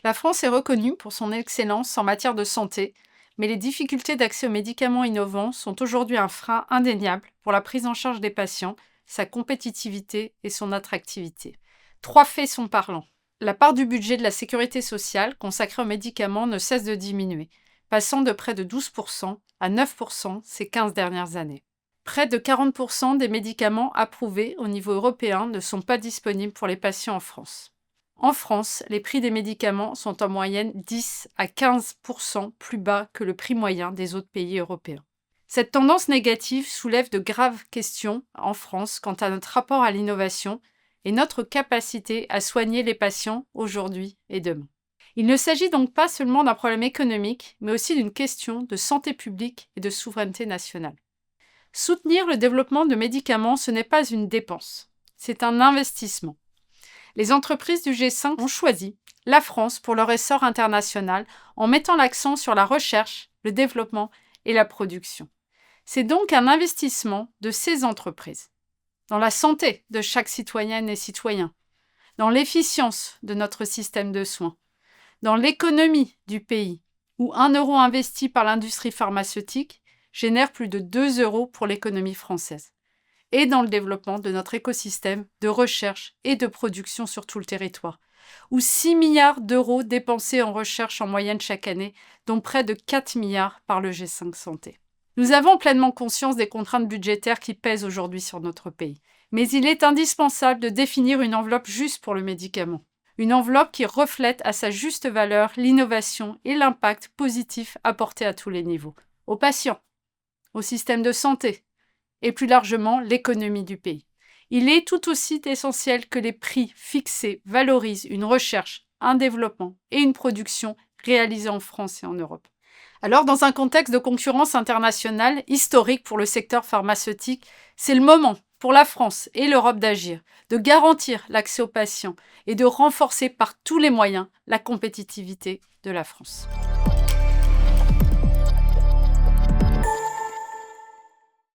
La France est reconnue pour son excellence en matière de santé, mais les difficultés d'accès aux médicaments innovants sont aujourd'hui un frein indéniable pour la prise en charge des patients, sa compétitivité et son attractivité. Trois faits sont parlants. La part du budget de la sécurité sociale consacrée aux médicaments ne cesse de diminuer, passant de près de 12% à 9% ces 15 dernières années. Près de 40% des médicaments approuvés au niveau européen ne sont pas disponibles pour les patients en France. En France, les prix des médicaments sont en moyenne 10 à 15% plus bas que le prix moyen des autres pays européens. Cette tendance négative soulève de graves questions en France quant à notre rapport à l'innovation et notre capacité à soigner les patients aujourd'hui et demain. Il ne s'agit donc pas seulement d'un problème économique, mais aussi d'une question de santé publique et de souveraineté nationale. Soutenir le développement de médicaments, ce n'est pas une dépense, c'est un investissement. Les entreprises du G5 ont choisi la France pour leur essor international en mettant l'accent sur la recherche, le développement et la production. C'est donc un investissement de ces entreprises dans la santé de chaque citoyenne et citoyen, dans l'efficience de notre système de soins, dans l'économie du pays, où 1 euro investi par l'industrie pharmaceutique génère plus de 2 euros pour l'économie française, et dans le développement de notre écosystème de recherche et de production sur tout le territoire, où 6 milliards d'euros dépensés en recherche en moyenne chaque année, dont près de 4 milliards par le G5 Santé. Nous avons pleinement conscience des contraintes budgétaires qui pèsent aujourd'hui sur notre pays, mais il est indispensable de définir une enveloppe juste pour le médicament. Une enveloppe qui reflète à sa juste valeur l'innovation et l'impact positif apporté à tous les niveaux, aux patients, au système de santé, et plus largement l'économie du pays. Il est tout aussi essentiel que les prix fixés valorisent une recherche, un développement et une production réalisées en France et en Europe. Alors, dans un contexte de concurrence internationale historique pour le secteur pharmaceutique, c'est le moment pour la France et l'Europe d'agir, de garantir l'accès aux patients et de renforcer par tous les moyens la compétitivité de la France.